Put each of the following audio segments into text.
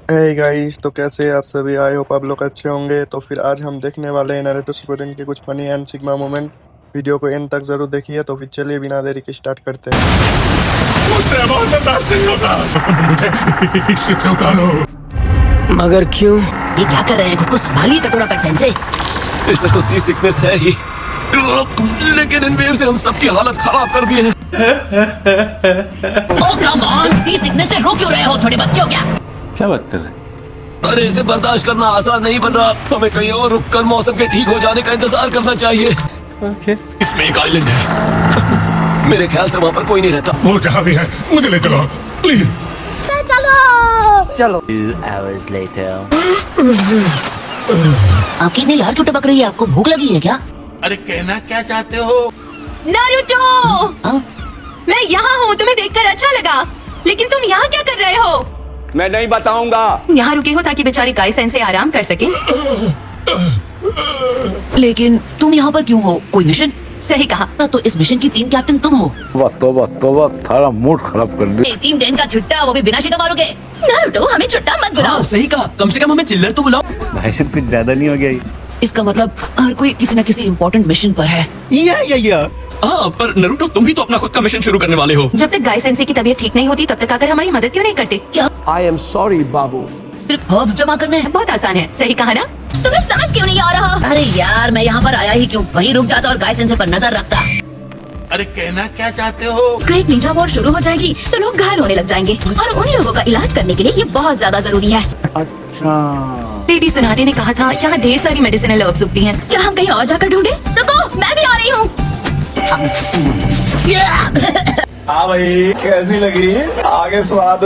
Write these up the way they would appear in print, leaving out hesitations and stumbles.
Hey guys, तो कैसे हैं आप सभी। आई होप आप लोग अच्छे होंगे। तो फिर आज हम देखने वाले हैं नारुतो शिपुडेन के कुछ funny and sigma moment. Video को एंड तक जरूर देखिए। तो फिर चलिए बिना देरी के स्टार्ट करते हैं। मुझसे बहुत बर्दाश्त नहीं होता। मुझे शिप से उतारो। मगर क्यों? ये क्या कर रहे हैं? खुद को संभालिए कटोरा पेट सेंसे। इसे तो सी सिकनेस है ही, लेकिन इन वेव्स ने हम सबकी हालत खराब कर दी है। ओह कम ऑन, सी सिकनेस से रो क्यों रहे हो? छोटे बच्चे हो क्या? क्या बात कर रहे हैं? अरे इसे बर्दाश्त करना आसान नहीं बन रहा। हमें कहीं और रुककर मौसम के ठीक हो जाने का इंतजार करना चाहिए। इसमें एक आइलैंड है, मेरे ख्याल से वहाँ पर कोई नहीं रहता। वो जहाँ भी है मुझे ले चलो प्लीज। चलो। 2 hours later. आपकी इतनी लार क्यों टपक रही है? आपको भूख लगी है क्या? अरे कहना क्या चाहते हो? नारुतो! हाँ? मैं यहाँ हूँ, तुम्हें देखकर अच्छा लगा, लेकिन तुम यहाँ क्या कर रहे हो? मैं नहीं बताऊंगा। यहाँ रुके हो ताकि बेचारी गाय सेंसे आराम कर सके। लेकिन तुम यहाँ पर क्यों हो? कोई मिशन? सही कहा। तो इस मिशन की टीम कैप्टन तुम हो। तोबा थारा मूड खराब कर दिया। टीम 10 का छुट्टा, वो भी बिना शिका मारोगे। नारुतो, हमें छुट्टा मत बुलाओ। सही कहा, कम से कम हमें चिल्लर तो बुलाओ। भाई साहब कुछ ज्यादा नहीं हो गया ये? इसका मतलब हर कोई किसी न किसी इम्पोर्टेंट मिशन पर है। हाँ, पर नरूटो तुम ही तो अपना खुद का मिशन शुरू करने वाले हो। जब तक गाय सेंसे की तबीयत ठीक नहीं होती तब तक आकर हमारी मदद क्यों नहीं करते? क्या? आई एम सॉरी बाबू। सिर्फ हर्ब्स जमा करने हैं? बहुत आसान है, सही कहा ना? तुम्हें समझ क्यों नहीं आ रहा? अरे यार, मैं यहाँ पर आया ही क्यों? वहीं रुक जाता और गाय सेंसे पर नजर रखता। अरे कहना क्या चाहते हो? ग्रेट निंजा वॉर शुरू हो जाएगी तो लोग घायल होने लग जाएंगे, और उन लोगों का इलाज करने के लिए ये बहुत ज्यादा जरूरी है। अच्छा। लेडी सुनारी ने कहा था यहाँ ढेर सारी मेडिसिनल हर्ब्स उगती हैं। क्या हम कहीं और जाकर ढूंढे? रुको, मैं भी आ रही हूँ। हाँ भाई, कैसी लगी? आगे स्वाद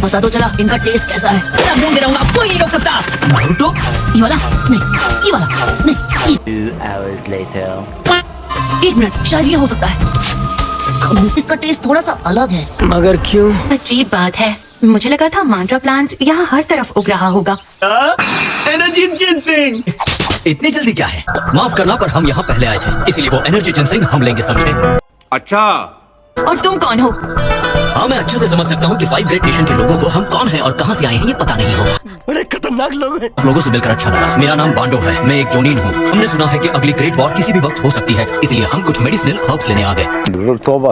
पता तो चला इनका टेस्ट कैसा है। सब ढूंढ रहूंगा, कोई नहीं रोक सकता। नरूटो, ये वाला नहीं, ये वाला नहीं, 2 hours later. एक मिनट, शायद ये हो सकता है। इसका टेस्ट थोड़ा सा अलग है। मगर क्यों? अजीब बात है, मुझे लगा था मांड्रा प्लांट यहाँ हर तरफ उग रहा होगा। Energy ginseng. इतनी जल्दी क्या है? माफ करना, पर हम यहाँ पहले आए थे, इसीलिए वो एनर्जी जिनसिंग हम लेंगे, समझे? अच्छा, और तुम कौन हो? हाँ, मैं अच्छे से समझ सकता हूँ कि 5 ग्रेट नेशन के लोगों को हम कौन हैं और कहाँ से आए हैं ये पता नहीं होगा। बड़े खतरनाक लोग हैं। आप लोगों से मिलकर अच्छा लगा। मेरा नाम बांडो है, मैं एक जोनीन हूँ। हमने सुना है कि अगली ग्रेट वॉर किसी भी वक्त हो सकती है, इसलिए हम कुछ मेडिसिनल हर्ब्स लेने आ गए। तोबा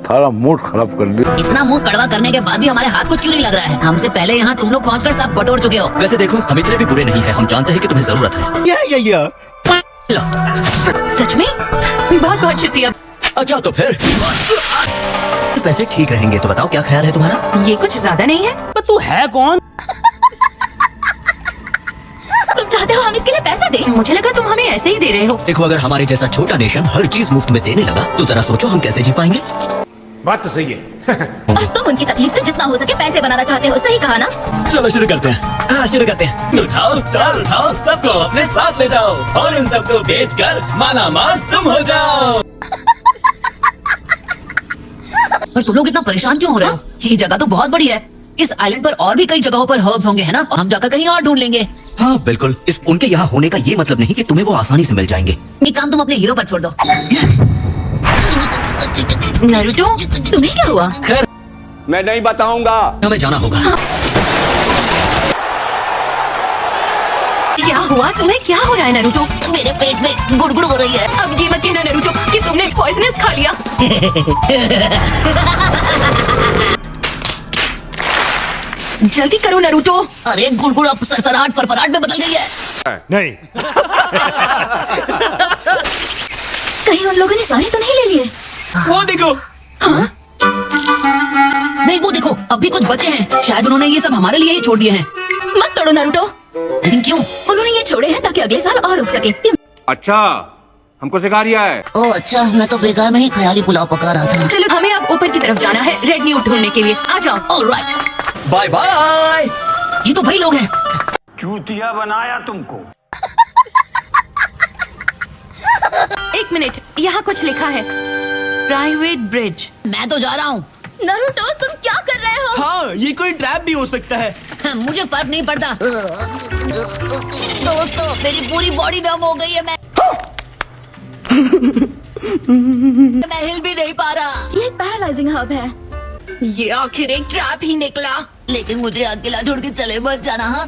थारा मूड खराब कर दिया। इतना मुंह कड़वा करने के बाद भी हमारे हाथ को क्यों नहीं लग रहा है? हमसे पहले यहाँ तुम लोग पहुँचकर सब बटोर चुके हो। वैसे देखो, हम इतने भी बुरे नहीं है, हम जानते हैं कि तुम्हें जरूरत है। लो। सच में? बहुत बहुत शुक्रिया। अच्छा तो फिर पैसे ठीक रहेंगे तो बताओ क्या ख्याल है तुम्हारा? ये कुछ ज्यादा नहीं है? पर तू है कौन? तुम चाहते हो हम इसके लिए पैसा दें? मुझे लगा तुम हमें ऐसे ही दे रहे हो। देखो, अगर हमारे जैसा छोटा नेशन हर चीज मुफ्त में देने लगा तो जरा सोचो हम कैसे जी पाएंगे। बात तो सही है। और तुम उनकी तकलीफ से जितना हो सके पैसे बनाना चाहते हो, सही कहा ना? चलो शुरू करते हैं। हाँ, शुरू करते हैं। उठाओ, चाल उठाओ, सबको अपने साथ ले जाओ और इन सबको बेचकर माला माल तुम हो जाओ। पर तुम लोग इतना परेशान क्यों हो रहे हो? ये जगह तो बहुत बड़ी है। इस आइलैंड पर और भी कई जगहों पर हर्ब्स होंगे, है ना? हम जाकर कहीं और ढूंढ लेंगे। हाँ बिल्कुल, इस उनके यहाँ होने का ये मतलब नहीं कि तुम्हें वो आसानी से मिल जाएंगे। एक काम तुम अपने हीरो पर छोड़ दो। नारुतो, तुम्हें क्या हुआ? खैर, मैं नहीं बताऊंगा। हमें जाना होगा। क्या हुआ? तुम्हें क्या हो रहा है नारुतो? मेरे पेट में गुड़गुड़ हो रही है। अब ये मत कहना नारुतो कि तुमने पॉइजनस खा लिया। जल्दी करो नारुतो। अरे गुड़गुड़ अब सरसराहट फरफराहट में बदल गई है। नहीं। कहीं उन लोगों ने सारे तो नहीं ले लिए? वो देखो। हाँ? नहीं, वो देखो, अब भी कुछ बचे हैं। शायद उन्होंने ये सब हमारे लिए ही छोड़ दिए हैं। मत तोड़ो नारुतो। लेकिन क्यों? उन्होंने ये छोड़े हैं ताकि अगले साल और उग सके। अच्छा, हमको सिखा रिया है। ओह अच्छा, मैं तो बेकार में ही ख्याली पुलाव पका रहा था। चलो, हमें अब ऊपर की तरफ जाना है रेड न्यूट ढूंढने के लिए। आ जाओ। Alright, bye bye. ये तो वही लोग हैं। चूतिया बनाया तुमको। एक मिनट, यहाँ कुछ लिखा है, प्राइवेट ब्रिज। मैं तो जा रहा हूँ। नारुतो, तुम क्या कर रहे हो? हाँ, ये कोई ट्रैप भी हो सकता है। मुझे फर्क नहीं पड़ता। दोस्तों, मेरी पूरी बॉडी नम हो गई है। मैं हिल भी नहीं पा रहा। ये पैरालाइजिंग हब है। ये आखिर एक ट्रैप ही निकला। लेकिन मुझे अकेला छोड़ के चले मत जाना। हाँ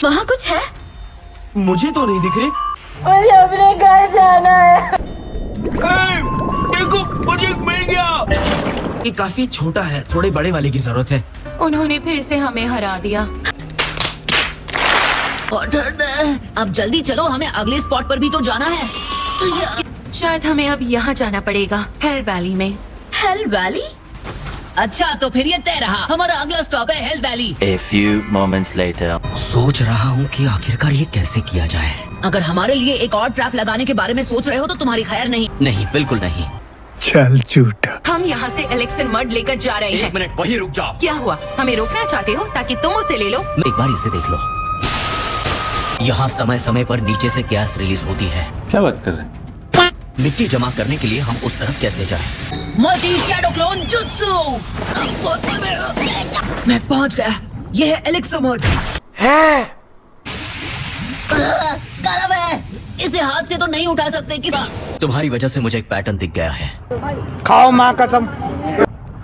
वहाँ कुछ है? मुझे तो नहीं दिख रही। मुझे अपने घर जाना है। देखो मुझे मिल गया। ये काफी छोटा है, थोड़े बड़े वाले की जरूरत है। उन्होंने फिर से हमें हरा दिया। अब जल्दी चलो, हमें अगले स्पॉट पर भी तो जाना है। शायद हमें अब यहाँ जाना पड़ेगा, हेल वैली में। Hello valley? अच्छा तो फिर ये तय रहा, हमारा अगला स्टॉप है hello valley. A few moments later. सोच रहा हूँ कि आखिरकार ये कैसे किया जाए। अगर हमारे लिए एक और ट्रैप लगाने के बारे में सोच रहे हो तो तुम्हारी खैर नहीं। नहीं, बिल्कुल नहीं। चल झूठा। हम यहाँ से एलेक्सन मड लेकर जा रहे हैं। एक मिनट, वही रुक जाओ। क्या हुआ? हमें रोकना चाहते हो ताकि तुम उसे ले लो? एक बार इसे देख लो। यहाँ समय समय पर नीचे से गैस रिलीज होती है। क्या बात कर रहे हैं? मिट्टी जमा करने के लिए हम उस तरफ कैसे जाएं? Multi shadow clone jutsu. मैं पहुंच गया। यह है एलेक्सो मोड। गलत है, इसे हाथ से तो नहीं उठा सकते। किस तुम्हारी वजह से मुझे एक पैटर्न दिख गया है। खाओ माँ कसम।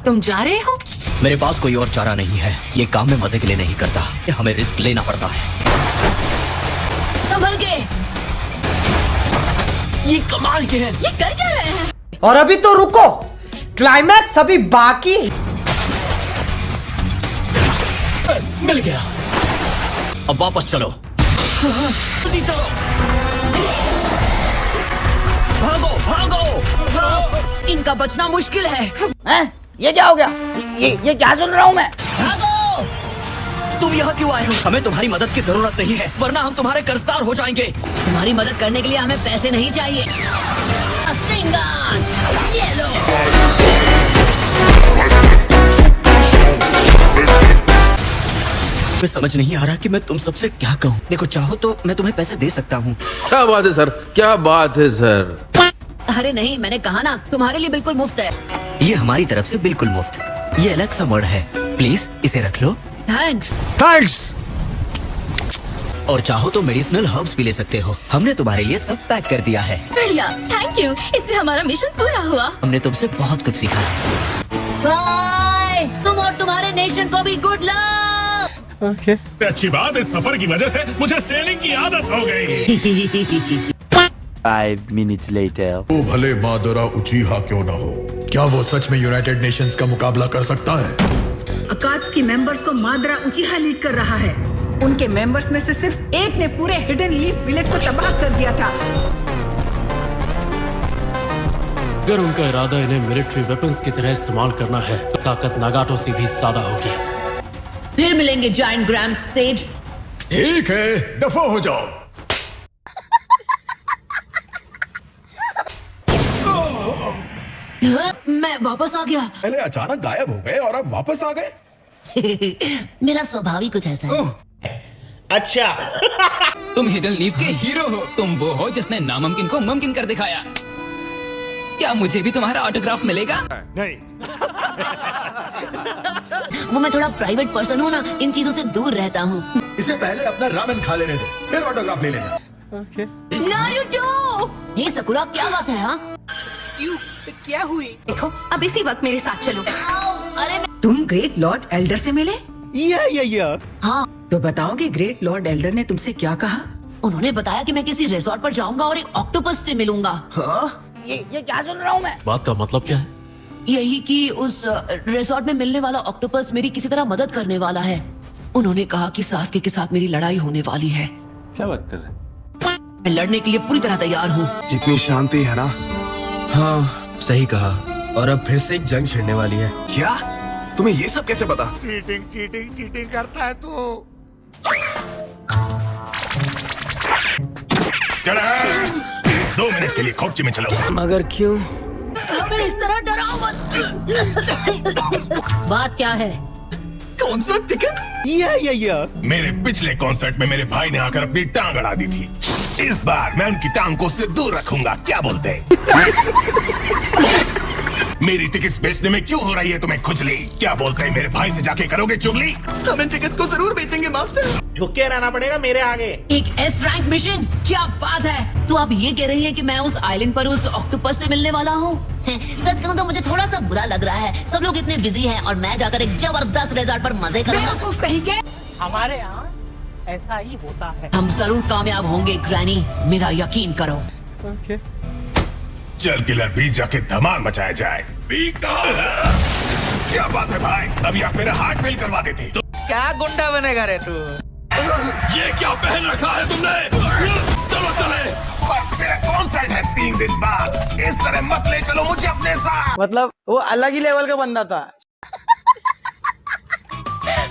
तुम जा रहे हो? मेरे पास कोई और चारा नहीं है। ये काम मैं मजे के लिए नहीं करता, ये हमें रिस्क लेना पड़ता है। संभल के। ये कमाल के हैं। ये कर क्या रहे हैं? और अभी तो रुको, क्लाइमैक्स अभी बाकी। बस मिल गया। अब वापस चलो। जल्दी चलो। भागो भागो। इनका बचना मुश्किल है। हैं? ये क्या हो गया? ये क्या सुन रहा हूँ मैं? भागो। तुम यहाँ क्यों आए हो? हमें तुम्हारी मदद की जरूरत नहीं है, वरना हम तुम्हारे कर्जदार हो जाएंगे। तुम्हारी मदद करने के लिए हमें पैसे नहीं चाहिए। ये लो। मैं समझ नहीं आ रहा कि मैं तुम सबसे क्या कहूँ। देखो, चाहो तो मैं तुम्हें पैसे दे सकता हूँ। क्या बात है सर, क्या बात है सर। अरे नहीं, मैंने कहा ना तुम्हारे लिए बिल्कुल मुफ्त है। ये हमारी तरफ से बिल्कुल मुफ्त। ये एलेक्सा मोड है, प्लीज इसे रख लो। थैंक्स। और चाहो तो मेडिसिनल हर्ब्स भी ले सकते हो। हमने तुम्हारे लिए सब पैक कर दिया है। बढ़िया, थैंक यू। इससे हमारा मिशन पूरा हुआ। हमने तुमसे बहुत कुछ सीखा। बाय। तुम और तुम्हारे नेशन को भी गुड लक। अच्छी बात, इस सफर की वजह से मुझे सेलिंग की आदत हो गई। 5 minutes later. वो भले मादरा उचीहा क्यों ना हो, क्या वो सच में यूनाइटेड नेशंस का मुकाबला कर सकता है? अकात्सुकी मेंबर्स को मादरा उचिहा लीड कर रहा है। उनके मेंबर्स में से सिर्फ एक ने पूरे हिडन लीफ विलेज को तबाह कर दिया था। अगर उनका इरादा इन्हें मिलिट्री वेपन्स की तरह इस्तेमाल करना है तो ताकत नागाटो से भी ज्यादा होगी। फिर मिलेंगे जायंट ग्राम सेज। ठीक है, दफा हो जाओ। मैं वापस आ गया। पहले अचानक गायब हो गए और अब वापस आ गए। मेरा स्वभाव ही कुछ ऐसा है। अच्छा। तुम हिडन लीफ के हीरो हो। तुम वो हो जिसने नामुमकिन को मुमकिन कर दिखाया। क्या मुझे भी तुम्हारा ऑटोग्राफ मिलेगा? नहीं। वो मैं थोड़ा प्राइवेट पर्सन हूँ ना, इन चीजों से दूर रहता हूँ। इसे पहले अपना रामेन खा लेने दे, फिर ऑटोग्राफ ले लेना। नारुतो! ये सकुरा क्या बात है? हाँ क्यों? क्या हुई? देखो, अब इसी वक्त मेरे साथ चलो। अरे तुम ग्रेट लॉर्ड एल्डर से मिले? हाँ, तो बताओ कि ग्रेट लॉर्ड एल्डर ने तुमसे क्या कहा? उन्होंने बताया कि मैं किसी रिजॉर्ट पर जाऊंगा और एक ऑक्टोपस से मिलूंगा। ये क्या सुन रहा हूँ मैं? बात का मतलब क्या है? यही कि उस रिजॉर्ट में मिलने वाला ऑक्टोपस मेरी किसी तरह मदद करने वाला है। उन्होंने कहा कि सास्के के साथ मेरी लड़ाई होने वाली है। क्या बात कर रहे हैं? मैं लड़ने के लिए पूरी तरह तैयार हूँ। इतनी शांति है ना? हाँ, सही कहा। और अब फिर से एक जंग छिड़ने वाली है। क्या? तुम्हें ये सब कैसे पता? चीटिंग करता है तू। चला 2 मिनट के लिए खोपची में चलो। मगर क्यों? हमें इस तरह डराओ मत। बात क्या है? कौन सा टिकट्स? मेरे पिछले कॉन्सर्ट में मेरे भाई ने आकर अपनी टांग अड़ा दी थी। इस बार मैं उनकी टांग को उससे दूर रखूंगा। क्या बोलते हैं? मेरी टिकट्स बेचने में क्यों हो रही है तुम्हें खुजली? क्या बोलते हैं मेरे भाई से जाके करोगे चुगली? हम इन टिकट्स को जरूर बेचेंगे मास्टर। झुक के रहना पड़ेगा मेरे आगे। एक एस रैंक मिशन, क्या बात है। तो आप ये कह रही हैं कि मैं उस आइलैंड पर उस ऑक्टोपस से मिलने वाला हूँ? सच कहूँ तो मुझे थोड़ा सा बुरा लग रहा है, सब लोग इतने बिजी हैं और मैं जाकर एक जबरदस्त रिजॉर्ट पर मजे करूंगा। कहीं के हमारे यहाँ ऐसा ही होता है। हम जरूर कामयाब होंगे ग्रैनी, मेरा यकीन करो। चल किलर बी जाके धमाल मचाया जाए। क्या बात है भाई, अभी आप मेरा हार्ट फेल करवा देते तो क्या गुंडा बनेगा रे तू? ये क्या पहन रखा है तुमने? चलो चले, पर मेरा कॉन्सर्ट है 3 दिन बाद, इस तरह मत ले चलो मुझे अपने साथ। मतलब वो अलग ही लेवल का बंदा था।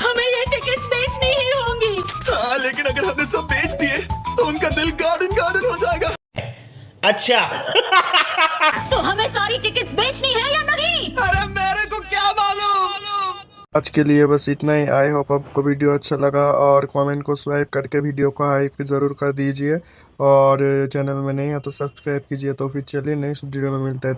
हमें ये टिकट्स बेचनी ही होंगी। हाँ, लेकिन अगर हमने सब बेच दिए तो उनका दिल गार्डन गार्डन हो जाएगा। अच्छा तो हमें सारी टिकट्स बेचनी है या नहीं? अरे मेरे को क्या मालूम। आज के लिए बस इतना ही। आई होप आपको वीडियो अच्छा लगा और कमेंट को स्वाइप करके वीडियो को हाइप ज़रूर कर दीजिए और चैनल में नहीं है तो सब्सक्राइब कीजिए। तो फिर चलिए नेक्स्ट वीडियो में मिलते हैं।